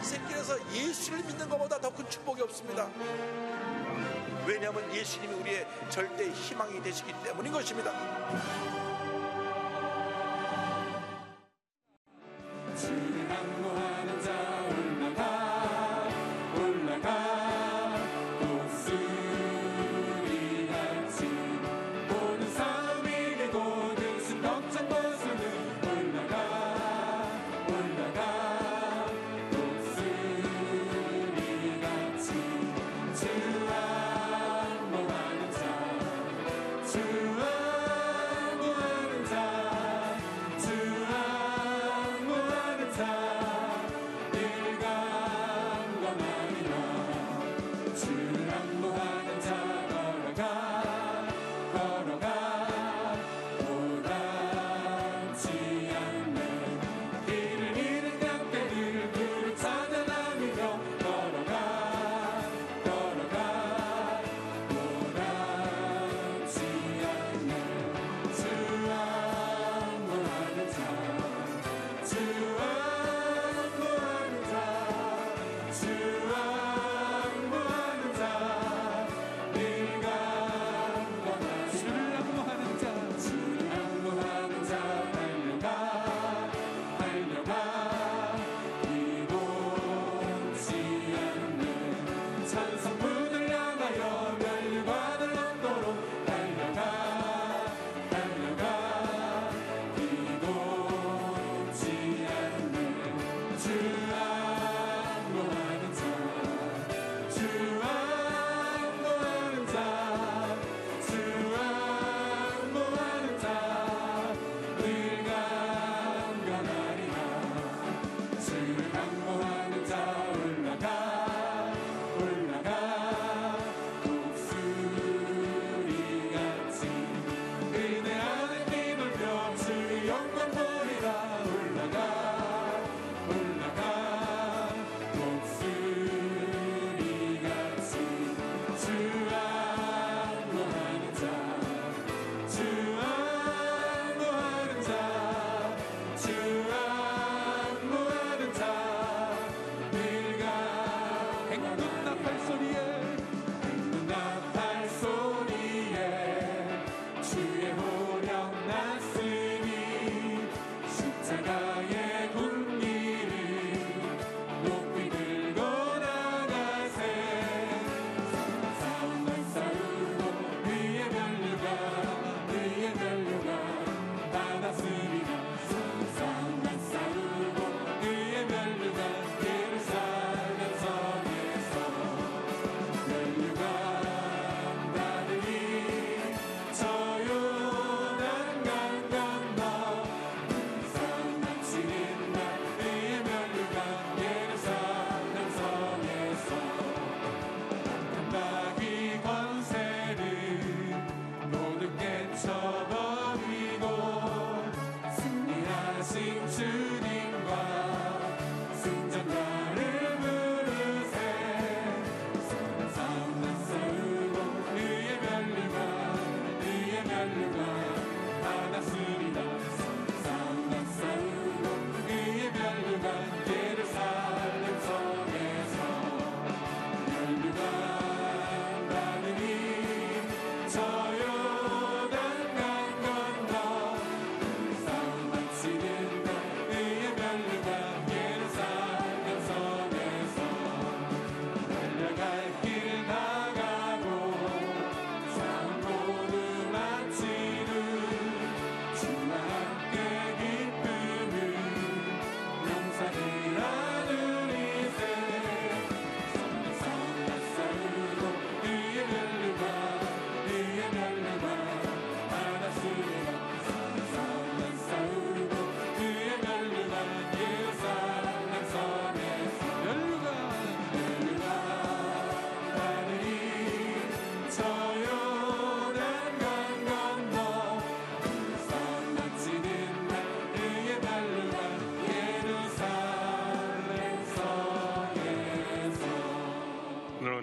새길에서 예수를 믿는 것보다 더 큰 축복이 없습니다. 왜냐하면 예수님이 우리의 절대 희망이 되시기 때문인 것입니다.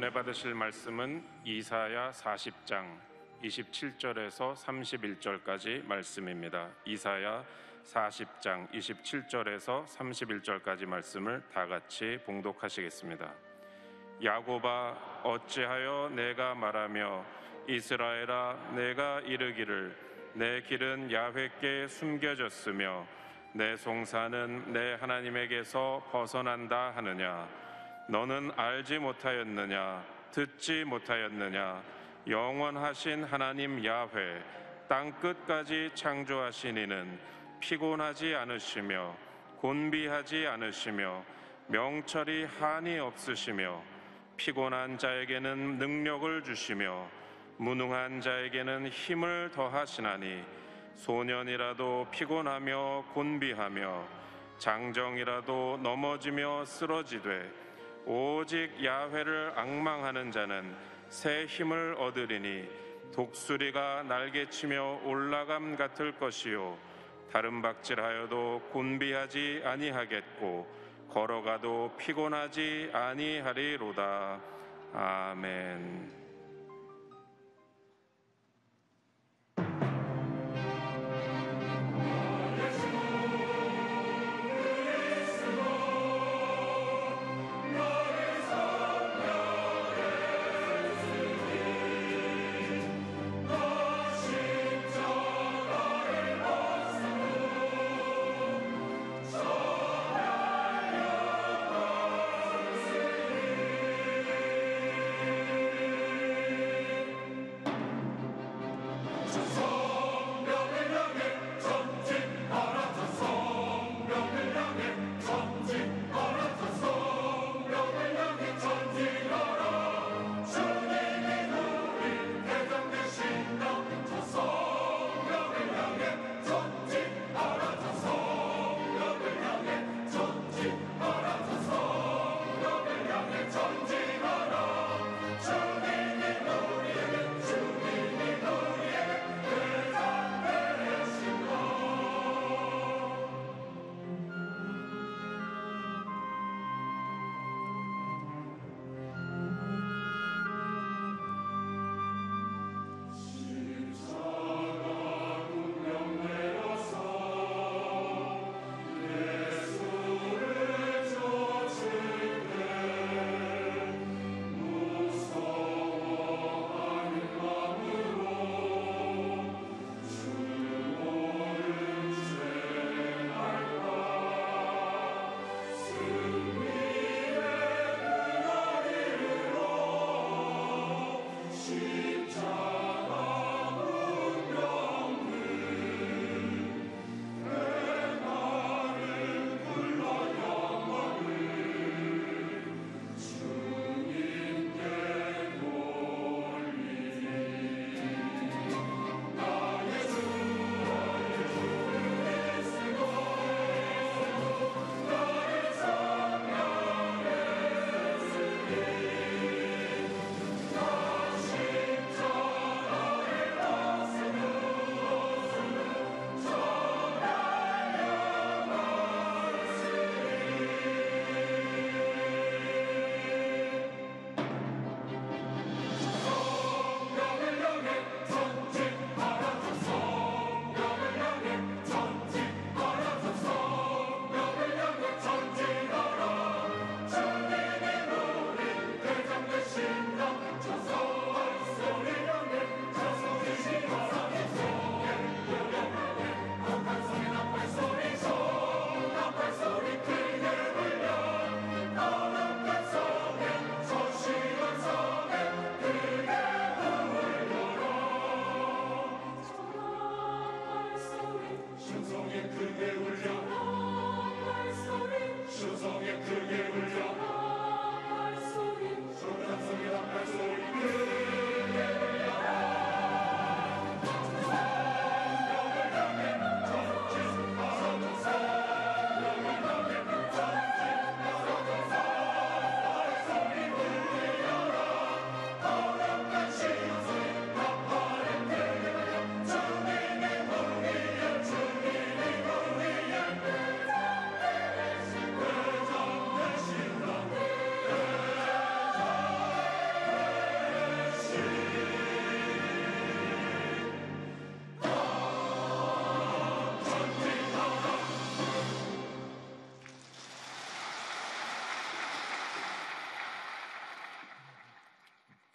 은혜 받으실 말씀은 이사야 40장 27절에서 31절까지 말씀입니다. 이사야 40장 27절에서 31절까지 말씀을 다 같이 봉독하시겠습니다. 야곱아, 어찌하여 내가 말하며 이스라엘아, 내가 이르기를 내 길은 야훼께 숨겨졌으며 내 송사는 내 하나님에게서 벗어난다 하느냐? 너는 알지 못하였느냐? 듣지 못하였느냐? 영원하신 하나님 야훼, 땅 끝까지 창조하신 이는 피곤하지 않으시며 곤비하지 않으시며 명철이 한이 없으시며 피곤한 자에게는 능력을 주시며 무능한 자에게는 힘을 더하시나니 소년이라도 피곤하며 곤비하며 장정이라도 넘어지며 쓰러지되 오직 야훼를 앙망하는 자는 새 힘을 얻으리니 독수리가 날개치며 올라감 같을 것이요 다른 박질하여도 곤비하지 아니하겠고 걸어가도 피곤하지 아니하리로다. 아멘.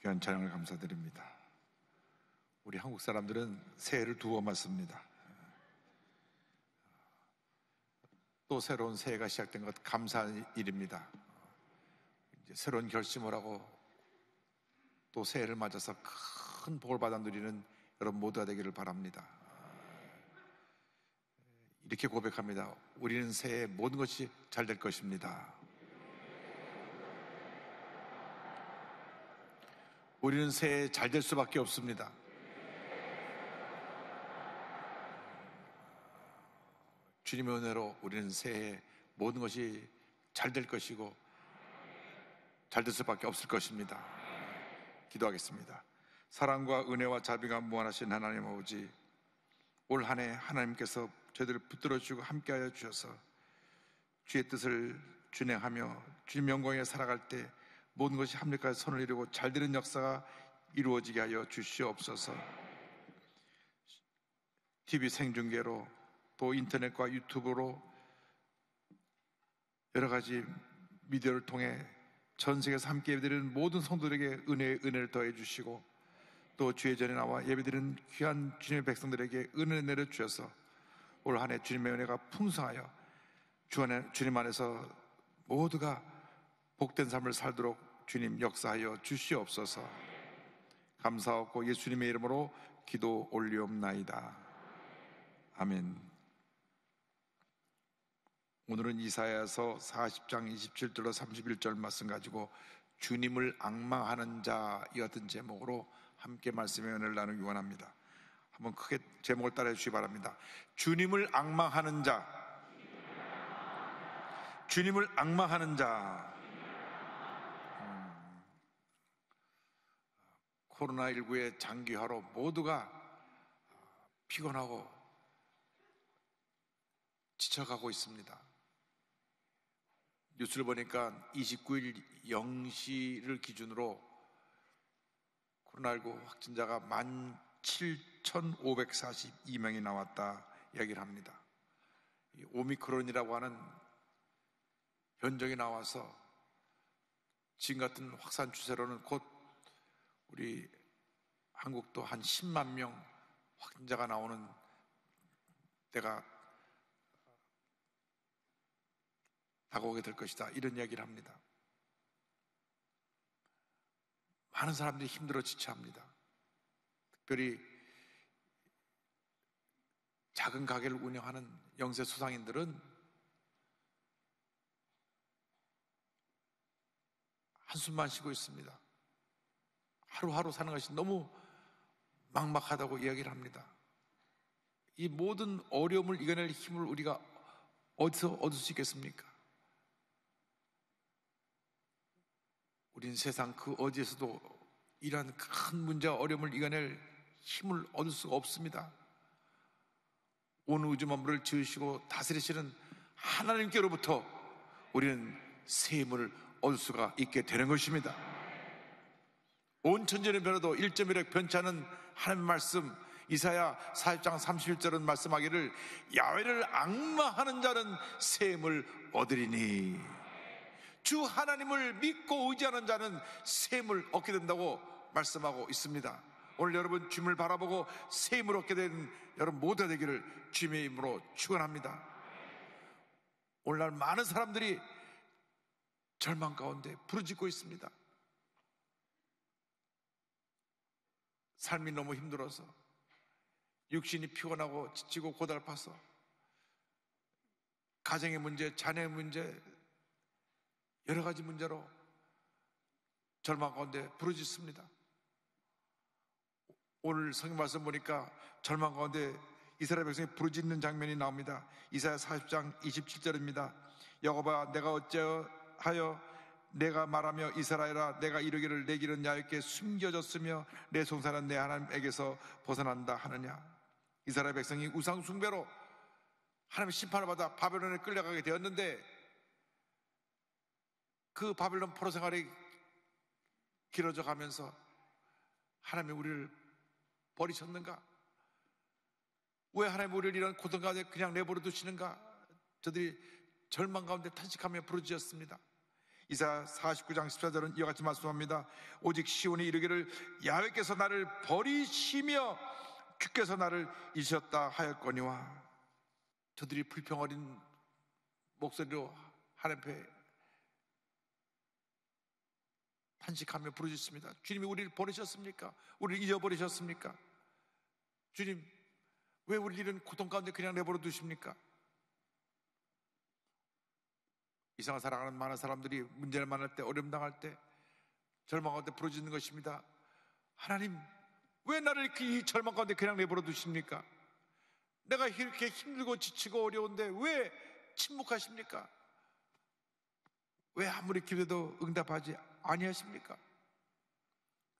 귀한 찬양을 감사드립니다. 우리 한국 사람들은 새해를 두 번 맞습니다. 또 새로운 새해가 시작된 것 감사한 일입니다. 이제 새로운 결심을 하고 또 새해를 맞아서 큰 복을 받아 누리는 여러분 모두가 되기를 바랍니다. 이렇게 고백합니다. 우리는 새해 모든 것이 잘 될 것입니다. 우리는 새해 잘 될 수밖에 없습니다. 주님의 은혜로 우리는 새해 모든 것이 잘 될 것이고 잘 될 수밖에 없을 것입니다. 기도하겠습니다. 사랑과 은혜와 자비가 무한하신 하나님 아버지, 올 한 해 하나님께서 저희들을 붙들어 주시고 함께하여 주셔서 주의 뜻을 준행하며 주님 영광에 살아갈 때 모든 것이 합력하여 선을 이루고 잘 되는 역사가 이루어지게 하여 주시옵소서. TV 생중계로 또 인터넷과 유튜브로 여러 가지 미디어를 통해 전 세계에서 함께 예배드리는 모든 성도들에게 은혜를 더해 주시고 또 주의 전에 나와 예배드리는 귀한 주님의 백성들에게 은혜를 내려주셔서 올 한 해 주님의 은혜가 풍성하여 주님 안에서 모두가 복된 삶을 살도록 주님 역사하여 주시옵소서. 감사하고 예수님의 이름으로 기도 올리옵나이다. 아멘. 오늘은 이사야서 40장 27절로 31절 말씀 가지고 주님을 앙망하는 자였던 제목으로 함께 말씀의 은혜를 나누기 원합니다. 한번 크게 제목을 따라해 주시기 바랍니다. 주님을 앙망하는 자, 주님을 앙망하는 자. 코로나19의 장기화로 모두가 피곤하고 지쳐가고 있습니다. 뉴스를 보니까 29일 0시를 기준으로 코로나19 확진자가 17,542명이 나왔다 이야기를 합니다. 오미크론이라고 하는 변종이 나와서 지금 같은 확산 추세로는 곧 우리 한국도 한 10만 명 확진자가 나오는 때가 다가오게 될 것이다, 이런 이야기를 합니다. 많은 사람들이 힘들어 지쳐합니다. 특별히 작은 가게를 운영하는 영세 소상인들은 한숨만 쉬고 있습니다. 하루하루 사는 것이 너무 막막하다고 이야기를 합니다. 이 모든 어려움을 이겨낼 힘을 우리가 어디서 얻을 수 있겠습니까? 우린 세상 그 어디에서도 이러한 큰 문제와 어려움을 이겨낼 힘을 얻을 수가 없습니다. 온 우주 만물을 지으시고 다스리시는 하나님께로부터 우리는 새 힘을 얻을 수가 있게 되는 것입니다. 온 천지는 변해도 1.1획 변치 않은 하나님의 말씀, 이사야 40장 31절은 말씀하기를 야훼를 앙망하는 자는 새 힘을 얻으리니, 주 하나님을 믿고 의지하는 자는 새 힘을 얻게 된다고 말씀하고 있습니다. 오늘 여러분 주님을 바라보고 새 힘을 얻게 된 여러분 모두 되기를 주님의 이름으로 축원합니다. 오늘날 많은 사람들이 절망 가운데 부르짖고 있습니다. 삶이 너무 힘들어서, 육신이 피곤하고 지치고 고달파서, 가정의 문제, 자녀의 문제, 여러 가지 문제로 절망 가운데 부르짖습니다. 오늘 성경 말씀 보니까 절망 가운데 이스라엘 백성이 부르짖는 장면이 나옵니다. 이사야 40장 27절입니다. 여호와, 내가 어찌하여 내가 말하며 이스라엘아 내가 이르기를 내 길은 야훼께 숨겨졌으며 내 송사는 내 하나님에게서 벗어난다 하느냐. 이스라엘 백성이 우상 숭배로 하나님의 심판을 받아 바벨론에 끌려가게 되었는데 그 바벨론 포로 생활이 길어져 가면서 하나님이 우리를 버리셨는가? 왜 하나님 우리를 이런 고통 가운데 그냥 내버려 두시는가? 저들이 절망 가운데 탄식하며 부르짖었습니다. 이사야 49장 14절은 이와 같이 말씀합니다. 오직 시온이 이르기를 야훼께서 나를 버리시며 주께서 나를 잊으셨다 하였거니와. 저들이 불평 어린 목소리로 하나님 앞에 탄식하며 부르짖습니다. 주님이 우리를 버리셨습니까? 우리를 잊어버리셨습니까? 주님, 왜 우리를 이런 고통 가운데 그냥 내버려 두십니까? 이상을 살아가는 많은 사람들이 문제를 만날 때, 어려움 당할 때, 절망 가운데 부르짖는 것입니다. 하나님, 왜 나를 이렇게 이 절망 가운데 그냥 내버려 두십니까? 내가 이렇게 힘들고 지치고 어려운데 왜 침묵하십니까? 왜 아무리 기도해도 응답하지 아니하십니까?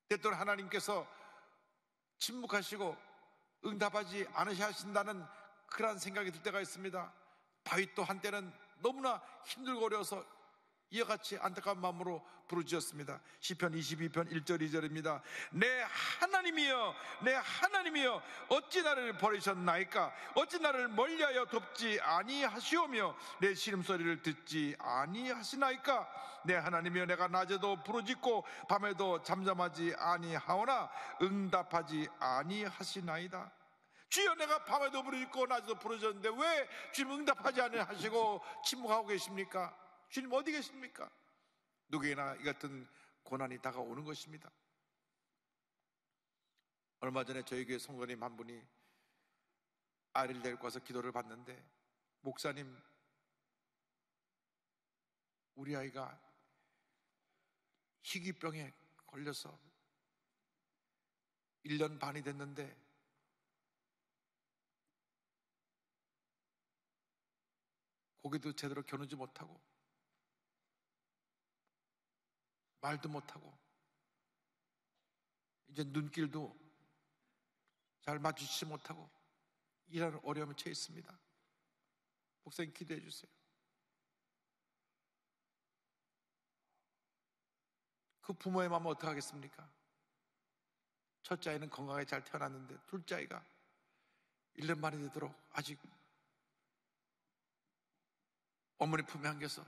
때때로 하나님께서 침묵하시고 응답하지 않으신다는 그런 생각이 들 때가 있습니다. 다윗도 한때는 너무나 힘들고 어려워서 이와 같이 안타까운 마음으로 부르짖었습니다. 시편 22편 1절 2절입니다. 내 하나님이여, 내 하나님이여, 어찌 나를 버리셨나이까? 어찌 나를 멀리하여 돕지 아니하시오며 내 신음소리를 듣지 아니하시나이까? 내 하나님이여, 내가 낮에도 부르짖고 밤에도 잠잠하지 아니하오나 응답하지 아니하시나이다. 주여, 내가 밤에도 부르짖고 낮에도 부르짖었는데 왜 주님 응답하지 아니하시고 침묵하고 계십니까? 주님 어디 계십니까? 누구에나 이 같은 고난이 다가오는 것입니다. 얼마 전에 저희 교회 성도님 한 분이 아이를 데리고 와서 기도를 받는데, 목사님, 우리 아이가 희귀병에 걸려서 1년 반이 됐는데 고기도 제대로 겨누지 못하고 말도 못하고 이제 눈길도 잘 마주치지 못하고 이런 어려움에 처해 있습니다. 목사님 기도해 주세요. 그 부모의 마음은 어떻게 하겠습니까? 첫째 아이는 건강하게 잘 태어났는데 둘째 아이가 1년 만이 되도록 아직 어머니 품에 안겨서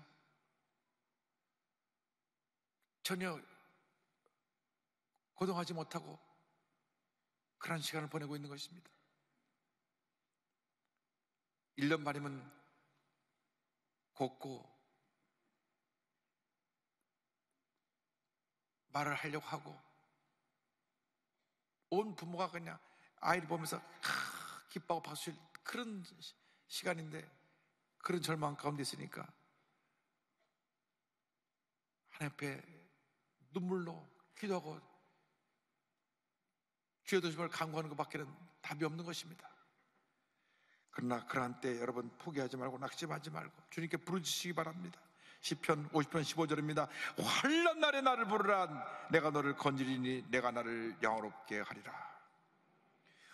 전혀 고동하지 못하고 그런 시간을 보내고 있는 것입니다. 1년 반이면 걷고 말을 하려고 하고 온 부모가 그냥 아이를 보면서 기뻐하고 박수칠 그런 시간인데, 그런 절망 가운데 있으니까 하나님 앞에 눈물로 기도하고 주의 도심을 간구하는 것밖에는 답이 없는 것입니다. 그러나 그러한 때 여러분 포기하지 말고 낙심하지 말고 주님께 부르짖으시기 바랍니다. 시편 50편 15절입니다. 환난 날에 나를 부르라. 내가 너를 건지리니 내가 나를 영화롭게 하리라.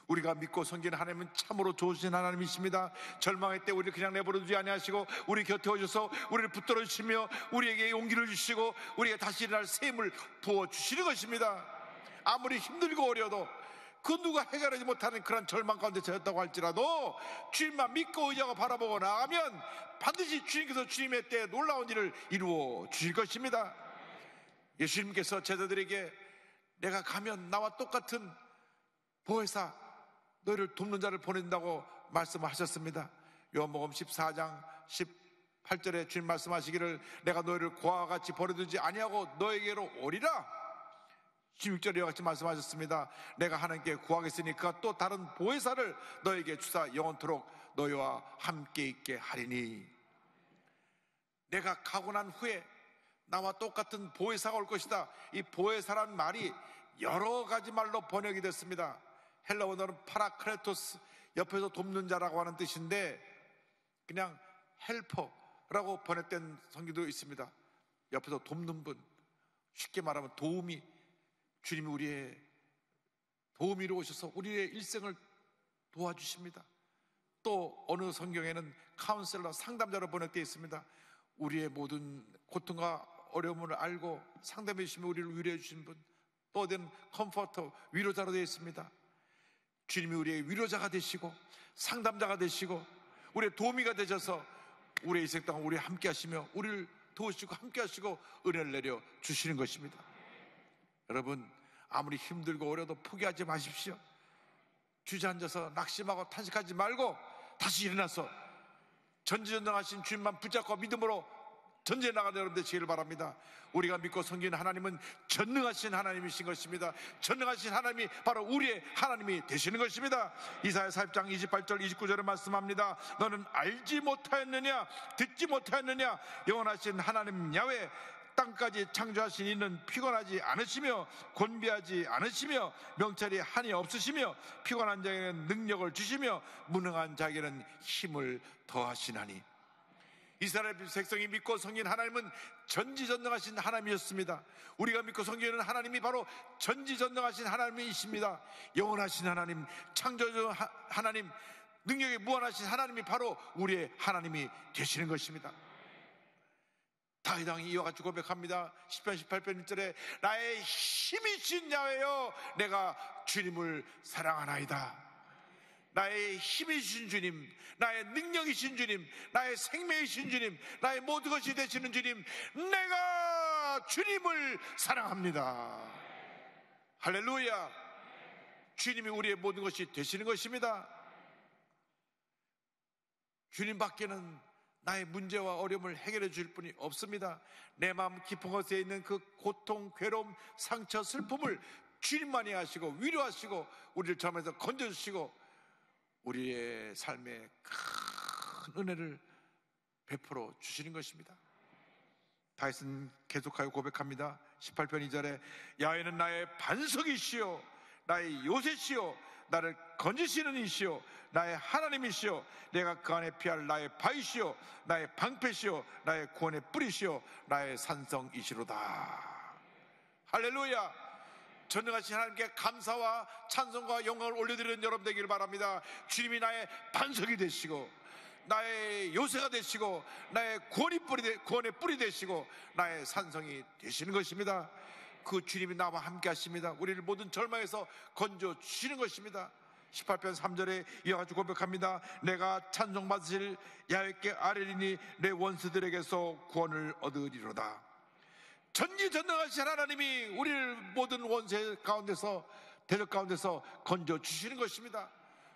우리가 믿고 섬기는 하나님은 참으로 좋으신 하나님이십니다. 절망의 때 우리를 그냥 내버려두지 아니하시고 우리 곁에 오셔서 우리를 붙들어 주시며 우리에게 용기를 주시고 우리에게 다시 일어날 새 힘을 부어주시는 것입니다. 아무리 힘들고 어려도 그 누가 해결하지 못하는 그런 절망 가운데 처했다고 할지라도 주님만 믿고 의지하고 바라보고 나가면 반드시 주님께서 주님의 때에 놀라운 일을 이루어 주실 것입니다. 예수님께서 제자들에게 내가 가면 나와 똑같은 보혜사 너희를 돕는 자를 보낸다고 말씀하셨습니다. 요한복음 14장 18절에 주님 말씀하시기를 내가 너희를 고아와 같이 버려두지 아니하고 너에게로 오리라. 16절에 같이 말씀하셨습니다. 내가 하나님께 구하겠으니 그가 또 다른 보혜사를 너에게 주사 영원토록 너희와 함께 있게 하리니. 내가 가고 난 후에 나와 똑같은 보혜사가 올 것이다. 이 보혜사란 말이 여러 가지 말로 번역이 됐습니다. 헬라 원어는 파라크레토스, 옆에서 돕는 자라고 하는 뜻인데 그냥 헬퍼라고 번역된 성경도 있습니다. 옆에서 돕는 분, 쉽게 말하면 도우미, 주님이 우리의 도우미로 오셔서 우리의 일생을 도와주십니다. 또 어느 성경에는 카운셀러, 상담자로 번역되어 있습니다. 우리의 모든 고통과 어려움을 알고 상담해 주시며 우리를 위로해 주신 분, 또 어디는 컴포터, 위로자로 되어 있습니다. 주님이 우리의 위로자가 되시고 상담자가 되시고 우리의 도우미가 되셔서 우리의 인생 동안 우리와 함께 하시며 우리를 도우시고 함께 하시고 은혜를 내려 주시는 것입니다. 여러분, 아무리 힘들고 어려도 포기하지 마십시오. 주저앉아서 낙심하고 탄식하지 말고 다시 일어나서 전지전능하신 주님만 붙잡고 믿음으로 전쟁에 나가는 여러분 되시기를 바랍니다. 우리가 믿고 섬기는 하나님은 전능하신 하나님이신 것입니다. 전능하신 하나님이 바로 우리의 하나님이 되시는 것입니다. 이사야 40장 28절 29절에 말씀합니다. 너는 알지 못하였느냐, 듣지 못하였느냐, 영원하신 하나님 야훼 땅까지 창조하신 이는 피곤하지 않으시며 곤비하지 않으시며 명철이 한이 없으시며 피곤한 자에게는 능력을 주시며 무능한 자에게는 힘을 더하시나니. 이스라엘 백성이 믿고 섬긴 하나님은 전지전능하신 하나님이었습니다. 우리가 믿고 섬기는 하나님이 바로 전지전능하신 하나님이십니다. 영원하신 하나님, 창조주 하나님, 능력이 무한하신 하나님이 바로 우리의 하나님이 되시는 것입니다. 다윗 왕이 이와 같이 고백합니다. 10편 18편 1절에 나의 힘이신 야훼여 내가 주님을 사랑하나이다. 나의 힘이신 주님, 나의 능력이신 주님, 나의 생명이신 주님, 나의 모든 것이 되시는 주님, 내가 주님을 사랑합니다. 할렐루야. 주님이 우리의 모든 것이 되시는 것입니다. 주님 밖에는 나의 문제와 어려움을 해결해 줄 분이 없습니다. 내 마음 깊은 곳에 있는 그 고통, 괴로움, 상처, 슬픔을 주님만이 하시고 위로하시고 우리를 점에서 건져주시고 우리의 삶에 큰 은혜를 베풀어 주시는 것입니다. 다윗은 계속하여 고백합니다. 18편 2절에 야훼는 나의 반석이시요 나의 요새시요 나를 건지시는 이시요 나의 하나님이시요 내가 그 안에 피할 나의 바위시요 나의 방패시요 나의 구원의 뿌리시요 나의 산성이시로다. 할렐루야. 전능하신 하나님께 감사와 찬송과 영광을 올려드리는 여러분 되기를 바랍니다. 주님이 나의 반석이 되시고 나의 요새가 되시고 나의 구원의 뿌리 되시고 나의 산성이 되시는 것입니다. 그 주님이 나와 함께 하십니다. 우리를 모든 절망에서 건져 주시는 것입니다. 18편 3절에 이와 같이 고백합니다. 내가 찬송받으실 야훼께 아뢰리니 내 원수들에게서 구원을 얻으리로다. 전지전능하신 하나님이 우리를 모든 원세 가운데서 대적 가운데서 건져 주시는 것입니다.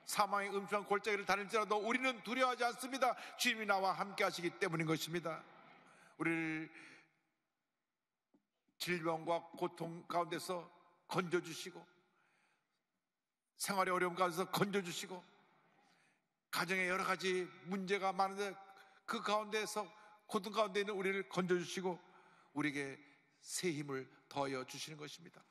사망의 음침한 골짜기를 다닐지라도 우리는 두려워하지 않습니다. 주님이 나와 함께 하시기 때문인 것입니다. 우리를 질병과 고통 가운데서 건져주시고 생활의 어려움 가운데서 건져주시고 가정에 여러 가지 문제가 많은데 그 가운데서 고통 가운데 있는 우리를 건져주시고 우리에게 새 힘을 더하여 주시는 것입니다.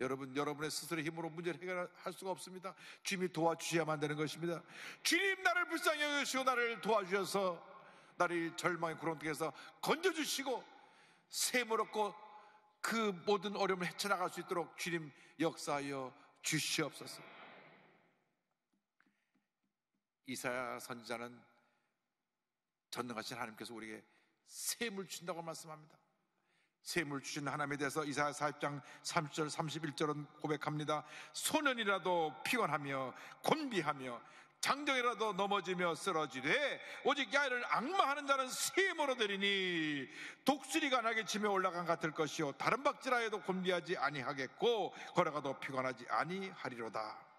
여러분, 여러분의 스스로의 힘으로 문제를 해결할 수가 없습니다. 주님이 도와주셔야만 되는 것입니다. 주님, 나를 불쌍히 여기시고 나를 도와주셔서 나를 절망의 구렁텅이에서 건져주시고 새 힘을 얻고 그 모든 어려움을 헤쳐나갈 수 있도록 주님 역사하여 주시옵소서. 이사야 선지자는 전능하신 하나님께서 우리에게 새 힘을 주신다고 말씀합니다. 새 힘을 주신 하나님에 대해서 이사야 40장 30절 31절은 고백합니다. 소년이라도 피곤하며 곤비하며 장정이라도 넘어지며 쓰러지되 오직 야훼를 앙망하는 자는 새 힘을 얻으리니 독수리가 날개 치며 올라간 같을 것이요 다른 박질하여도 곤비하지 아니하겠고 걸어가도 피곤하지 아니하리로다.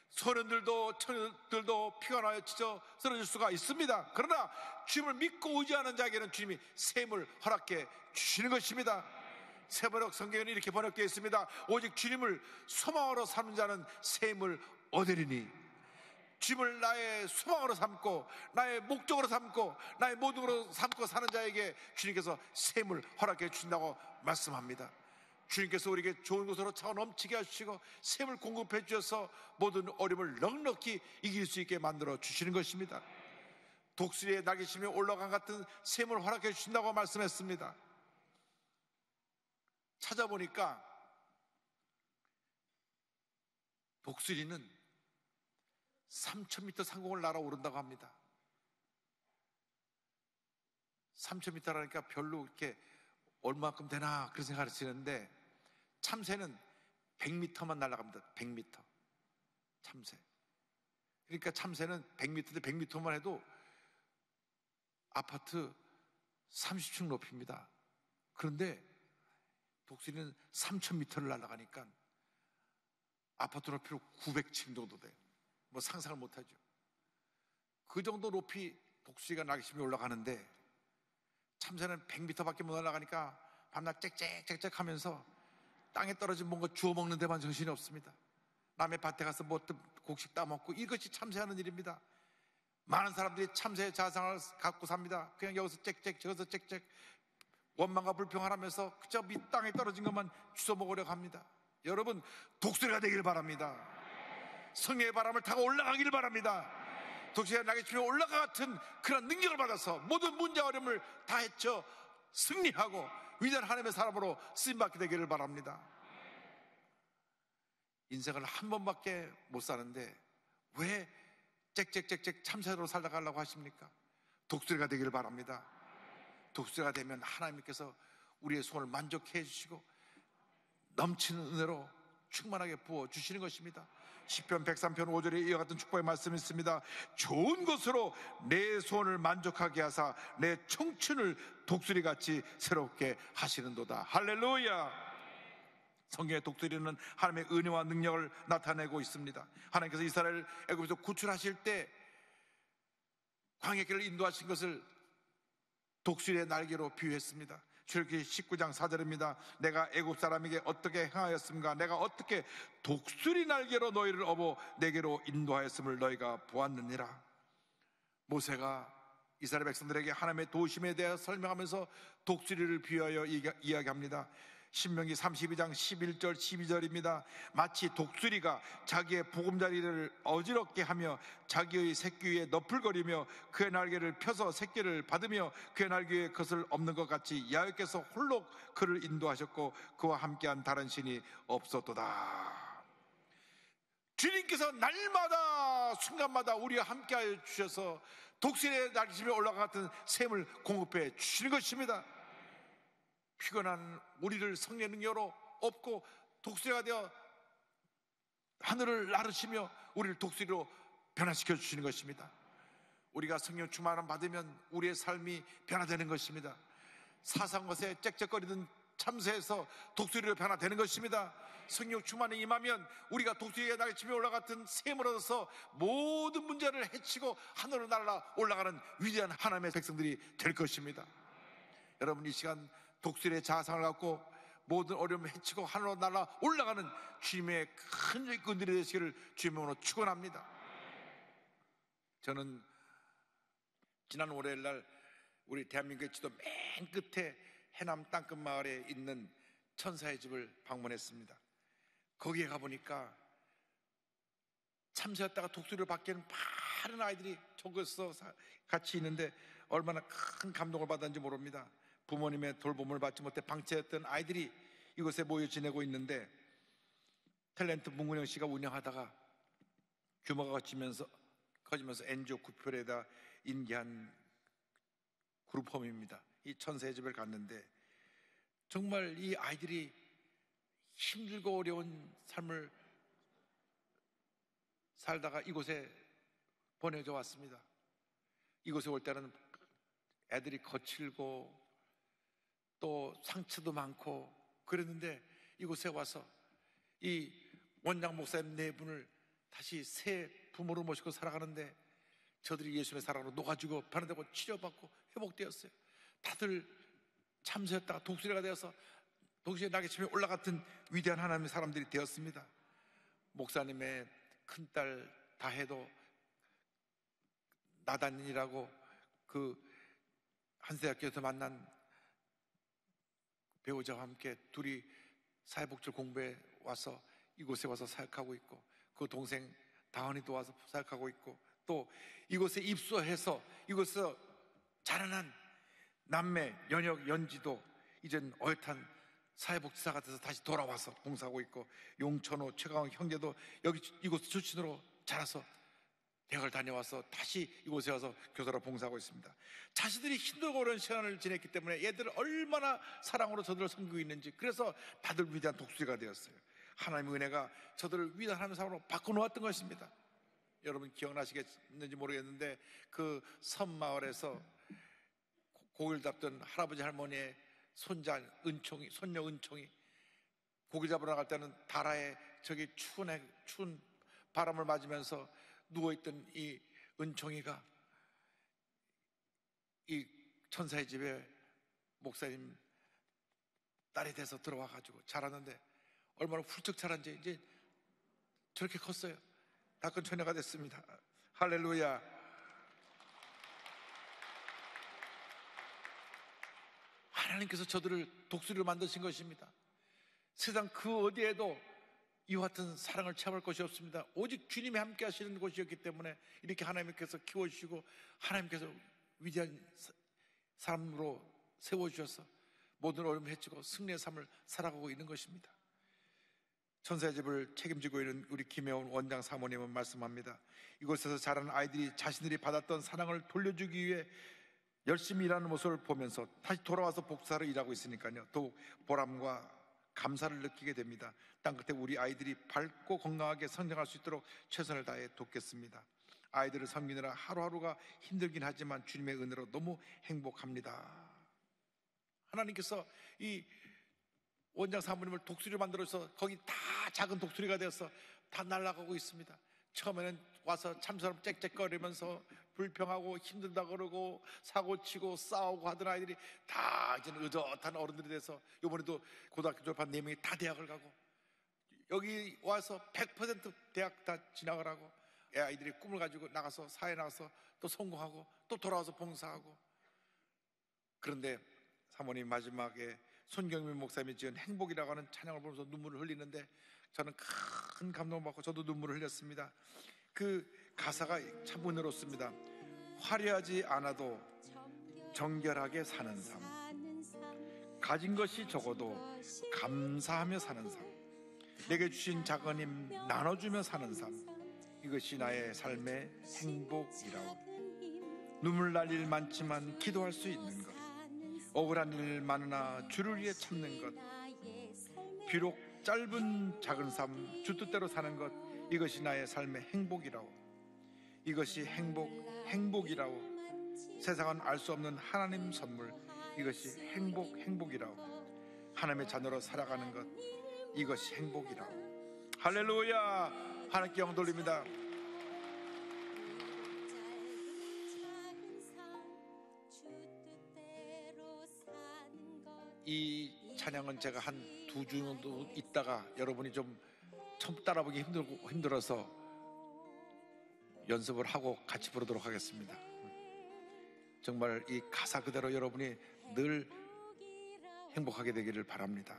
소년들도 처녀들도 피곤하여 지쳐 쓰러질 수가 있습니다. 그러나 주님을 믿고 의지하는 자에게는 주님이 새 힘을 허락해 주시는 것입니다. 세번역 성경에는 이렇게 번역되어 있습니다. 오직 주님을 소망으로 삼는 자는 새 힘을 얻으리니. 주님을 나의 소망으로 삼고 나의 목적으로 삼고 나의 모든으로 삼고 사는 자에게 주님께서 새 힘을 허락해 주신다고 말씀합니다. 주님께서 우리에게 좋은 것으로 차고 넘치게 하시고 새 힘을 공급해 주셔서 모든 어려움을 넉넉히 이길 수 있게 만들어 주시는 것입니다. 독수리의 날개치며 올라간 같은 새 힘을 허락해 주신다고 말씀했습니다. 찾아보니까 독수리는 3,000m 상공을 날아오른다고 합니다. 3,000m라니까 별로 이렇게 얼마큼 되나 그런 생각을 하시는데 참새는 100m만 날아갑니다. 100m. 참새. 그러니까 참새는 100m 대 100m만 해도 아파트 30층 높이입니다. 그런데 독수리는 3,000m를 날아가니까 아파트 높이로 900층 정도 돼요. 뭐 상상을 못하죠. 그 정도 높이 독수리가 날개심에 올라가는데 참새는 100m밖에 못 날아가니까 밤낮 짹짹짹짹 하면서 땅에 떨어진 뭔가 주워 먹는 데만 정신이 없습니다. 남의 밭에 가서 뭐 곡식 따먹고, 이것이 참새하는 일입니다. 많은 사람들이 참새의 자상을 갖고 삽니다. 그냥 여기서 짹짹 저기서 짹짹 원망과 불평을 하면서 그저 밑 땅에 떨어진 것만 주워 먹으려고 합니다. 여러분, 독수리가 되길 바랍니다. 성령의 바람을 타고 올라가길 바랍니다. 독수리가 날개치며 올라가 같은 그런 능력을 받아서 모든 문제와 어려움을 다 헤쳐 승리하고 위대한 하나님의 사람으로 쓰임받게 되기를 바랍니다. 인생을 한 번밖에 못 사는데 왜 짹짹짹짹 참새로 살아가려고 하십니까? 독수리가 되기를 바랍니다. 독수리가 되면 하나님께서 우리의 소원을 만족해 해주시고 넘치는 은혜로 충만하게 부어주시는 것입니다. 시편 103편 5절에 이와 같은 축복의 말씀이 있습니다. 좋은 것으로 내 소원을 만족하게 하사 내 청춘을 독수리같이 새롭게 하시는도다. 할렐루야. 성경의 독수리는 하나님의 은혜와 능력을 나타내고 있습니다. 하나님께서 이스라엘을 애굽에서 구출하실 때 광야길을 인도하신 것을 독수리의 날개로 비유했습니다. 출애굽기 19장 4절입니다. 내가 애굽 사람에게 어떻게 행하였습니까? 내가 어떻게 독수리 날개로 너희를 업어 내게로 인도하였음을 너희가 보았느니라. 모세가 이스라엘 백성들에게 하나님의 도심에 대해 설명하면서 독수리를 비유하여 이야기합니다. 신명기 32장 11절 12절입니다. 마치 독수리가 자기의 보금자리를 어지럽게 하며 자기의 새끼 위에 너풀거리며 그의 날개를 펴서 새끼를 받으며 그의 날개 위에 것을 엎는 것 같이 야훼께서 홀로 그를 인도하셨고 그와 함께한 다른 신이 없었도다. 주님께서 날마다 순간마다 우리와 함께하여 주셔서 독수리의 날개심에 올라가 같은 샘을 공급해 주시는 것입니다. 피곤한 우리를 성령의 능력으로 업고 독수리가 되어 하늘을 나르시며 우리를 독수리로 변화시켜 주시는 것입니다. 우리가 성령 충만을 받으면 우리의 삶이 변화되는 것입니다. 사상 것에 짹짹거리던 참새에서 독수리로 변화되는 것입니다. 성령 충만이 임하면 우리가 독수리의 날개치며 올라갔던 샘을 얻어서 모든 문제를 해치고 하늘로 날아 올라가는 위대한 하나님의 백성들이 될 것입니다. 여러분, 이 시간 독수리의 자상을 갖고 모든 어려움을 해치고 하늘로 날아 올라가는 주님의 큰 일꾼들이 되시기를 주님으로 축원합니다. 저는 지난 월요일 날 우리 대한민국의 지도 맨 끝에 해남 땅끝 마을에 있는 천사의 집을 방문했습니다. 거기에 가보니까 참새였다가 독수리로 바뀌는 많은 아이들이 저기서 같이 있는데 얼마나 큰 감동을 받았는지 모릅니다. 부모님의 돌봄을 받지 못해 방치했던 아이들이 이곳에 모여 지내고 있는데 탤런트 문근영 씨가 운영하다가 규모가 커지면서 NGO 구표에다 인계한 그룹홈입니다. 이 천사의 집을 갔는데 정말 이 아이들이 힘들고 어려운 삶을 살다가 이곳에 보내져 왔습니다. 이곳에 올 때는 애들이 거칠고 또 상처도 많고 그랬는데 이곳에 와서 이 원장 목사님 네 분을 다시 새 부모로 모시고 살아가는데 저들이 예수님의 사랑으로 녹아지고 변화되고 치료받고 회복되었어요. 다들 참새였다가 독수리가 되어서 독수리의 날개치며 올라갔던 위대한 하나님의 사람들이 되었습니다. 목사님의 큰딸 다혜도 나단이라고 그 한세대학교에서 만난 배우자와 함께 둘이 사회복지를 공부해 와서 이곳에 와서 사역하고 있고 그 동생 다은이도 와서 사역하고 있고 또 이곳에 입소해서 이곳에서 자라난 남매 연혁 연지도 이젠 어엿한 사회복지사가 돼서 다시 돌아와서 봉사하고 있고 용천호 최강욱 형제도 여기 이곳 출신으로 자라서 대학을 다녀와서 다시 이곳에 와서 교사로 봉사하고 있습니다. 자신들이 힘들고 어려운 시간을 지냈기 때문에 얘들을 얼마나 사랑으로 저들을 섬기고 있는지 그래서 다들 위대한 독수리가 되었어요. 하나님의 은혜가 저들을 위대한 하나님의 사람으로 바꿔놓았던 것입니다. 여러분 기억나시겠는지 모르겠는데 그 섬마을에서 고기를 잡던 할아버지 할머니의 손자 은총이, 손녀 은총이 고기 잡으러 나갈 때는 다라에 저기 추운 바람을 맞으면서 누워있던 이 은총이가 이 천사의 집에 목사님 딸이 돼서 들어와가지고 자랐는데 얼마나 훌쩍 자란지 이제 저렇게 컸어요. 다 큰 처녀가 됐습니다. 할렐루야. 하나님께서 저들을 독수리로 만드신 것입니다. 세상 그 어디에도 이와 같은 사랑을 체험할 것이 없습니다. 오직 주님이 함께 하시는 곳이었기 때문에 이렇게 하나님께서 키워주시고 하나님께서 위대한 사람으로 세워주셔서 모든 어려움을 헤치고 승리의 삶을 살아가고 있는 것입니다. 천사의 집을 책임지고 있는 우리 김혜원 원장 사모님은 말씀합니다. 이곳에서 자라는 아이들이 자신들이 받았던 사랑을 돌려주기 위해 열심히 일하는 모습을 보면서 다시 돌아와서 복사로 일하고 있으니까요, 더욱 보람과 감사를 느끼게 됩니다. 땅끝에 우리 아이들이 밝고 건강하게 성장할 수 있도록 최선을 다해 돕겠습니다. 아이들을 섬기느라 하루하루가 힘들긴 하지만 주님의 은혜로 너무 행복합니다. 하나님께서 이 원장 사모님을 독수리로 만들어서 거기 다 작은 독수리가 되어서 다 날아가고 있습니다. 처음에는 와서 참사람 짹짹거리면서 불평하고 힘들다 그러고 사고치고 싸우고 하던 아이들이 다 이제는 의젓한 어른들이 돼서 이번에도 고등학교 졸업한 4명이 다 대학을 가고 여기 와서 100% 대학 다 진학을 하고 아이들이 꿈을 가지고 나가서 사회에 나가서 또 성공하고 또 돌아와서 봉사하고. 그런데 사모님 마지막에 손경민 목사님이 지은 행복이라고 하는 찬양을 보면서 눈물을 흘리는데 저는 큰 감동을 받고 저도 눈물을 흘렸습니다. 그 가사가 참 은혜롭습니다. 화려하지 않아도 정결하게 사는 삶, 가진 것이 적어도 감사하며 사는 삶, 내게 주신 작은 힘 나눠주며 사는 삶, 이것이 나의 삶의 행복이라고. 눈물 날 일 많지만 기도할 수 있는 것, 억울한 일 많으나 주를 위해 참는 것, 비록 짧은 작은 삶 주 뜻대로 사는 것, 이것이 나의 삶의 행복이라고. 이것이 행복이라고. 세상은 알 수 없는 하나님 선물, 이것이 행복이라고. 하나님의 자녀로 살아가는 것, 이것이 행복이라고. 할렐루야. 하나님께 영광 돌립니다. 이 찬양은 제가 한 2주 정도 있다가 여러분이 좀 처음 따라보기 힘들어서 연습을 하고 같이 부르도록 하겠습니다. 정말 이 가사 그대로 여러분이 늘 행복하게 되기를 바랍니다.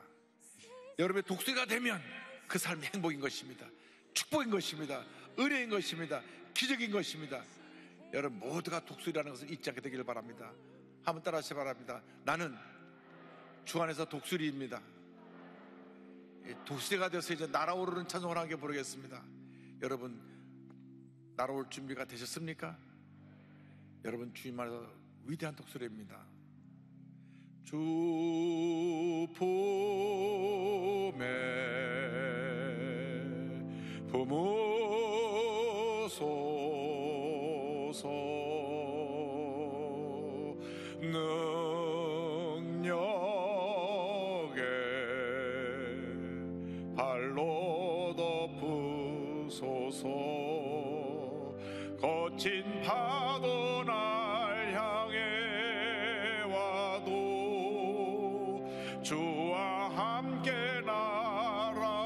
여러분의 독수리가 되면 그 삶이 행복인 것입니다. 축복인 것입니다. 은혜인 것입니다. 기적인 것입니다. 여러분 모두가 독수리라는 것을 잊지 않게 되기를 바랍니다. 한번 따라하시기 바랍니다. 나는 주 안에서 독수리입니다. 독수리가 되어서 이제 날아오르는 찬송을 함께 부르겠습니다. 여러분 날아올 준비가 되셨습니까? 여러분 주님 안에서 위대한 독수리입니다. 주 품에 품으소서 능력에 발로 덮으소서 거친 파도 날 향해 와도 주와 함께 날아오르리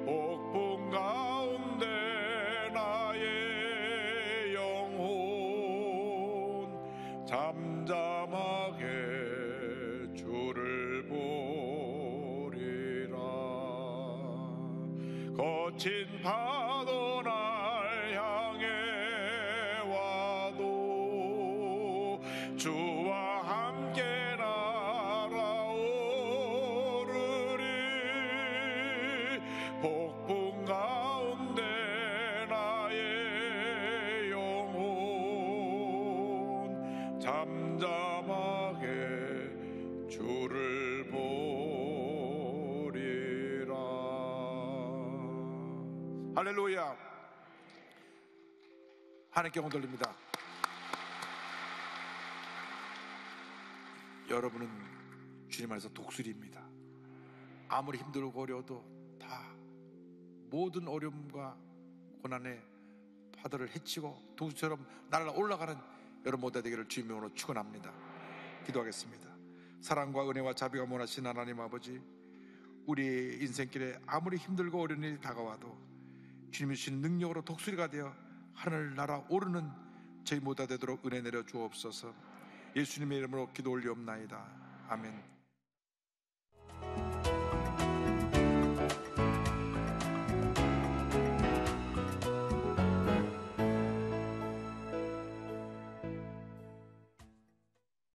복분 가운데 나의 영혼 잠잠하게 주를 보리라 거친 파도 날 향해 와도 주와 함께 날아오르리 복분 가운데 나의 영혼 잠잠하게 주를 보리라. 할렐루야. 하나님께 영광 돌립니다. 여러분은 주님 안에서 독수리입니다. 아무리 힘들고 어려워도 다 모든 어려움과 고난의 파도를 헤치고 독수리처럼 날아 올라가는 여러분 모두 되기를 주님의 이름으로 축원합니다. 기도하겠습니다. 사랑과 은혜와 자비가 원하신 하나님 아버지, 우리의 인생길에 아무리 힘들고 어려운 일이 다가와도 주님이 주신 능력으로 독수리가 되어 하늘 날아 오르는 저희 모두 되도록 은혜 내려 주옵소서. 예수님의 이름으로 기도 올리옵나이다. 아멘.